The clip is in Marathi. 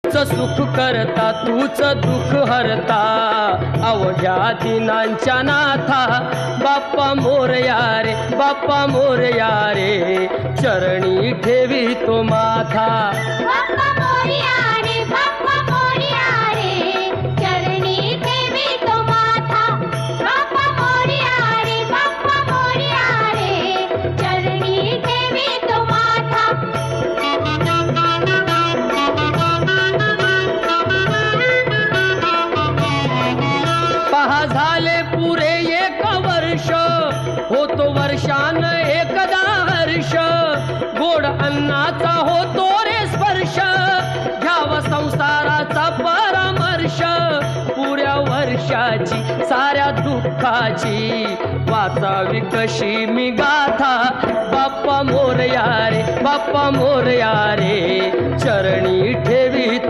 तूच सुख करता तूच दुःख हरता अवघ्या दिनांच्या नाथा बाप्पा मोरया रे बाप्पा मोरया रे चरणी ठेवी तो माथा बाप्पा मोरया रे बाप्पा मोरया रे चरणी ठेवी तो माथा बाप्पा मोरया रे बाप्पा मोरया रे चरणी ठेवी तो माथा पहा झाले पुरे एक वर्ष होतो वर्षान एकदा हर्ष गोड अन्नाचा होतो रे स्पर्श घ्यावा संसाराचा परामर्श पुऱ्या वर्षाची साऱ्या दुःखाची वाचावी कशी मी गाथा बाप्पा मोरया रे बाप्पा मोरया रे चरणी ठेवी तो